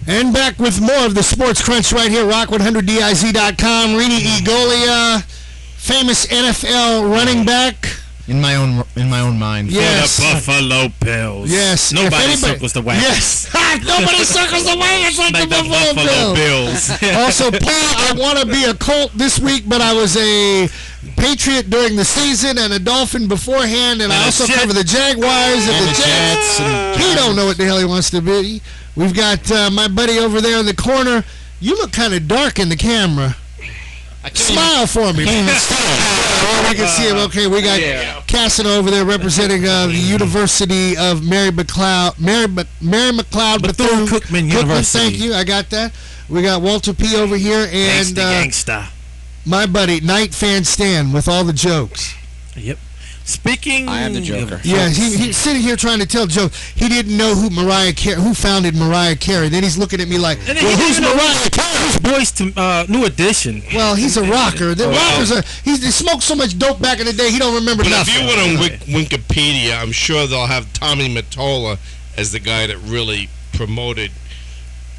And back with more of the Sports Crunch right here, rock100diz.com. Rene Ingoglia, famous NFL running back. In my own mind. Yes. For the Buffalo Bills. Yes. Nobody circles the wagons. Yes. Nobody circles the wagons like the Buffalo Bills. Also, Paul, I want to be a Colt this week, but I was a Patriot during the season and a Dolphin beforehand, and I also cover the Jaguars and the Jets. He don't know what the hell he wants to be. We've got my buddy over there in the corner. You look kind of dark in the camera. Smile for me. I can see him. Okay, we got Cassino over there representing the University of Mary McLeod Bethune-Cookman University. Thank you. I got that. We got Walter P. over here and Gangsta. My buddy Night Fan Stan with all the jokes. Yep. Speaking, I am the Joker. Yeah, he's sitting here trying to tell jokes. He didn't know who founded Mariah Carey. Then he's looking at me like, well, who's Mariah Carey? Who's Boys to New Edition? Well, he's a rocker. The rockers he smoked so much dope back in the day, he don't remember nothing. If you went on Wikipedia, I'm sure they'll have Tommy Mottola as the guy that really promoted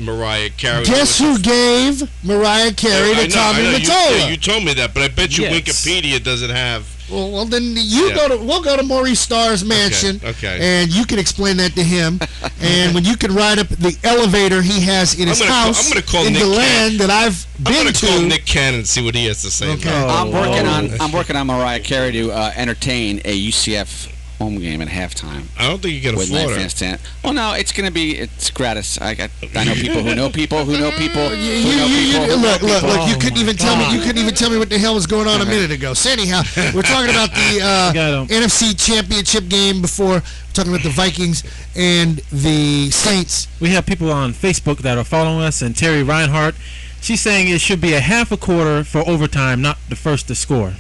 Mariah Carey. Guess who gave Mariah Carey to Tommy Mottola? Yeah, you told me that, but I bet you Wikipedia doesn't have. Well, then we'll go to Maurice Starr's mansion, okay. And you can explain that to him. And when you can ride up the elevator he has in his house in the land that I've been to. I'm going to call Nick Cannon and see what he has to say. Okay. I'm working on Mariah Carey to entertain a UCF home game at halftime. I don't think you can afford it. Well, no, it's gratis. I know people who know people who know people. Look! You couldn't even tell me. You couldn't even tell me what the hell was going on a minute ago. So anyhow, we're talking about the NFC Championship game before. We're talking about the Vikings and the Saints. We have people on Facebook that are following us, and Terry Reinhardt. She's saying it should be a half a quarter for overtime, not the first to score.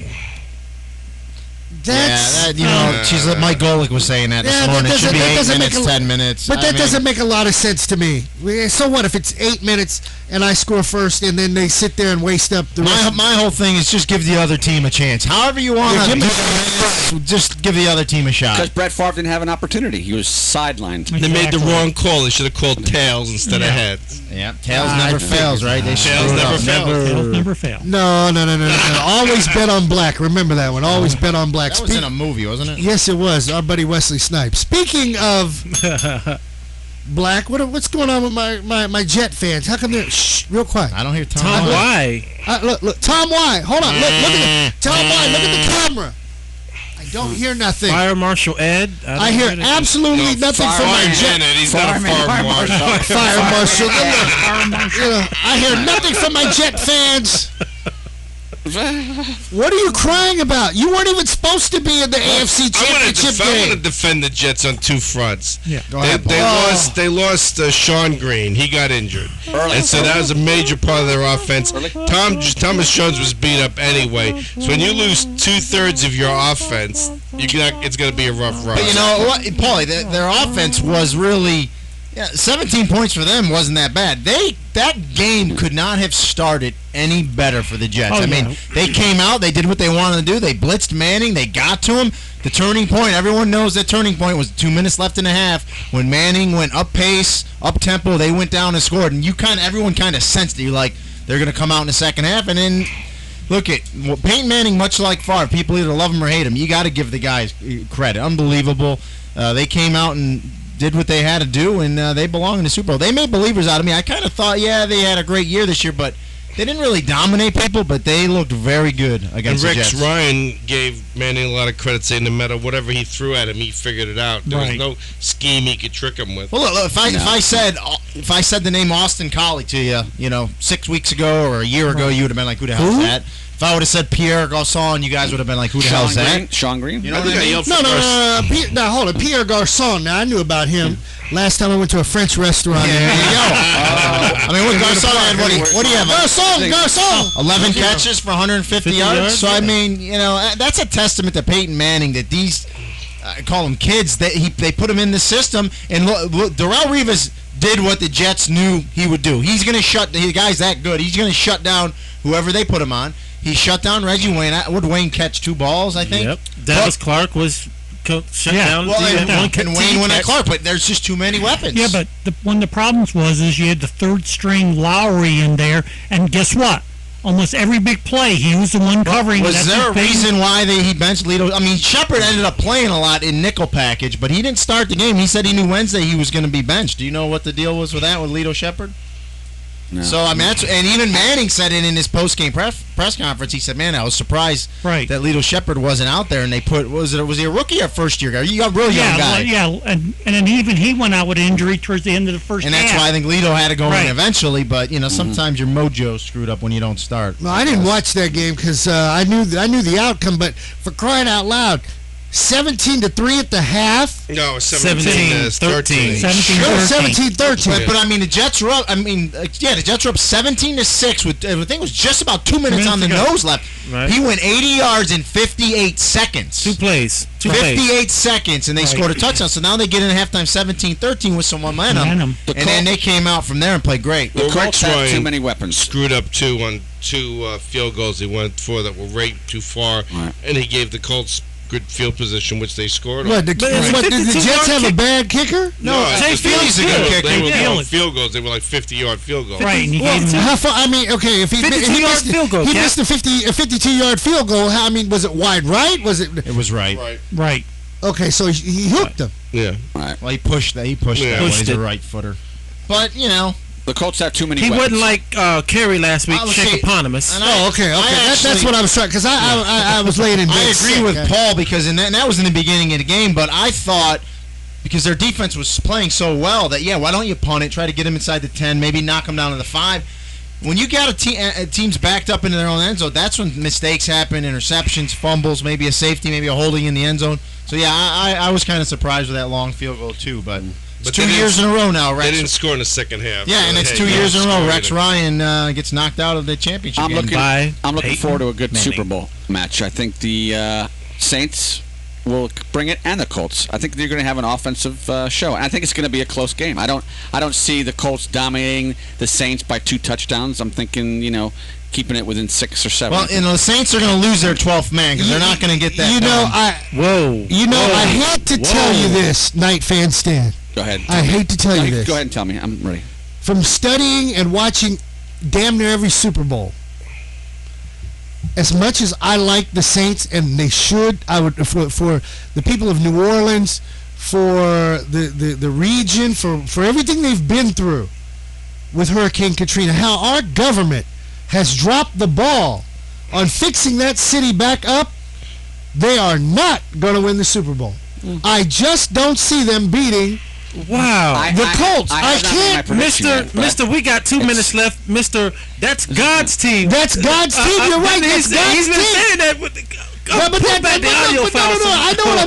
She's Mike Golick was saying that this morning. It should be 8 minutes, 10 minutes. But that doesn't make a lot of sense to me. So what if it's 8 minutes and I score first and then they sit there and waste up the rest? My whole thing is just give the other team a chance. However you want to do it, just give the other team a shot. Because Brett Favre didn't have an opportunity. He was sidelined. They made the wrong call. They should have called tails instead of heads. Yeah, tails never fails, right? Tails never fail. No. Always bet on black. Remember that one. Always bet on black. That was in a movie, wasn't it? Yes, it was. Our buddy Wesley Snipes. Speaking of black, what's going on with my Jet fans? How come they're real quiet? I don't hear Tom. Tom Y. Look, Tom Y. Hold on. Look at the Tom Y. Look at the camera. I don't hear nothing. Fire Marshal Ed. I hear absolutely nothing from my Jet. He's not a fire marshal. Fire Marshal. I hear nothing from my Jet fans. What are you crying about? You weren't even supposed to be in the AFC Championship game. I'm going to defend the Jets on two fronts. Yeah. They lost Sean Green. He got injured. And so that was a major part of their offense. Thomas Jones was beat up anyway. So when you lose 2/3 of your offense, it's going to be a rough run. But you know what, Paulie, their offense was really... 17 points for them wasn't that bad. That game could not have started any better for the Jets. I mean, they came out, they did what they wanted to do. They blitzed Manning, they got to him. The turning point, everyone knows that turning point was 2 minutes left in the half. When Manning went up pace, up tempo, they went down and scored. And everyone kind of sensed it. You're like, they're going to come out in the second half. And then, look at Peyton Manning, much like Favre. People either love him or hate him. You got to give the guys credit. Unbelievable. They came out and did what they had to do, and they belong in the Super Bowl. They made believers out of me. I kind of thought, they had a great year this year, but they didn't really dominate people, but they looked very good against the Jets. And Rex Ryan gave Manning a lot of credit, saying no matter whatever he threw at him, he figured it out. There was no scheme he could trick him with. Well, look, if I said the name Austin Collie to you, 6 weeks ago or a year ago, you would have been like, who the hell is that? If I would have said Pierre Garçon, you guys would have been like, who the hell is that? Sean Green? You know what I mean? No, hold on. Pierre Garçon. Now, I knew about him. Last time I went to a French restaurant. There you go. I mean, what Garçon had? What do you have? Garçon. 11 catches for 150 yards. So, I mean, that's a testament to Peyton Manning that these, I call them kids, they put him in the system. And look, Darrelle Revis did what the Jets knew he would do. He's going to the guy's that good. He's going to shut down whoever they put him on. He shut down Reggie Wayne. Would Wayne catch 2 balls, I think? Yep. Dallas Clark was shut Yeah. down. Well, the, and Wayne went at Clark, but there's just too many weapons. Yeah, but one of the problems was you had the third string Lowry in there, and guess what? Almost every big play, he was the one covering. Was there a reason why he benched Lito? I mean, Shepard ended up playing a lot in nickel package, but he didn't start the game. He said he knew Wednesday he was going to be benched. Do you know what the deal was with that with Lito Shepard? No. So I mean, and even Manning said it in his post-game press conference. He said, "Man, I was surprised that Lito Shepard wasn't out there." And they put was he a rookie or first year guy? You got a real young guy. And then even he went out with an injury towards the end of the first. And that's why I think Lito had to go in eventually. But sometimes your mojo screwed up when you don't start. No, I didn't watch that game because I knew the outcome. But for crying out loud. 17-3 at the half. No, 17-13. 17-13. But I mean, the Jets were up. The Jets were up 17-6 with I think it was just about 2 minutes on the nose left. Right. He went 80 yards in 58 seconds. 2 plays. 58 seconds, and they scored a touchdown. So now they get in at haltime 17-13 with some momentum. And then they came out from there and played great. The Colts had too many weapons. Screwed up on two field goals he went for that were right too far, and he gave the Colts good field position, which they scored. Did the Jets have a bad kicker? No, Jay Fields is a good kicker. They were field goals. They were like 50-yard field goals. Right. How far? I mean, okay, if he missed a 52-yard field goal, I mean, was it wide right? Was it? It was right. Right. Okay, so he hooked him. Yeah. Right. Well, he pushed that. He pushed that. He's a right footer. But the Colts have too many He weapons. wasn't like Kerry last week, check eponymous. Okay. That's what I was trying, because I was laying in bed. I agree with Paul, because that was in the beginning of the game, but I thought, because their defense was playing so well, that, why don't you punt it, try to get them inside the 10, maybe knock them down to the 5. When you got teams backed up into their own end zone, that's when mistakes happen, interceptions, fumbles, maybe a safety, maybe a holding in the end zone. So, I was kind of surprised with that long field goal, too, but... It's 2 years in a row now, Rex. They didn't score in the second half. Yeah, and it's 2 years in a row. Rex Ryan gets knocked out of the championship game. I'm looking forward to a good Super Bowl match. I think the Saints will bring it, and the Colts. I think they're going to have an offensive show, and I think it's going to be a close game. I don't see the Colts dominating the Saints by 2 touchdowns. I'm thinking, keeping it within 6 or 7. Well, the Saints are going to lose their 12th man because they're not going to get that. I hate to tell you this, Night Fan Stan. Go ahead. I hate to tell you this. Go ahead and tell me. I'm ready. From studying and watching damn near every Super Bowl, as much as I like the Saints, and they should, I would for the people of New Orleans, for the region, for everything they've been through with Hurricane Katrina, how our government has dropped the ball on fixing that city back up, they are not going to win the Super Bowl. I just don't see them beating the Colts. I can't. Mister, we got 2 minutes left. Mister, that's God's team. That's God's team. You're right. That's God's he's been team. saying that with the... I know what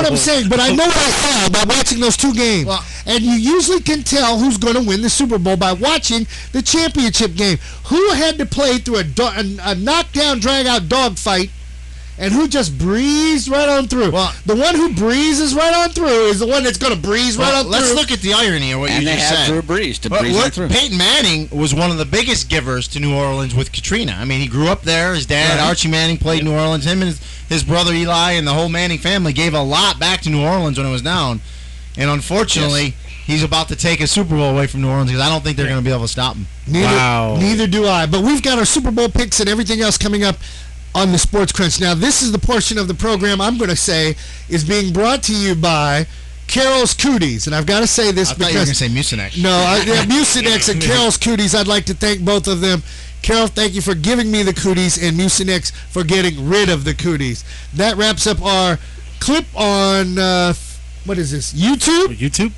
I'm saying. But I know what I saw by watching those 2 games. And you usually can tell who's going to win the Super Bowl by watching the championship game. Who had to play through a knockdown, drag-out dogfight, and who just breezed right on through. Well, the one who breezes right on through is the one that's going to breeze right on through. Let's look at the irony of what you just said. And they had Drew Brees to breeze right through. Peyton Manning was one of the biggest givers to New Orleans with Katrina. I mean, he grew up there. His dad, Archie Manning, played in New Orleans. Him and his brother Eli and the whole Manning family gave a lot back to New Orleans when it was down. And unfortunately, he's about to take a Super Bowl away from New Orleans because I don't think they're going to be able to stop him. Neither do I. But we've got our Super Bowl picks and everything else coming up on the Sports Crunch. Now, this is the portion of the program I'm going to say is being brought to you by Carol's Cooties. And I've got to say this because... I thought you were going to say Mucinex. No, Mucinex and Carol's Cooties. I'd like to thank both of them. Carol, thank you for giving me the cooties, and Mucinex for getting rid of the cooties. That wraps up our clip on, what is this, YouTube?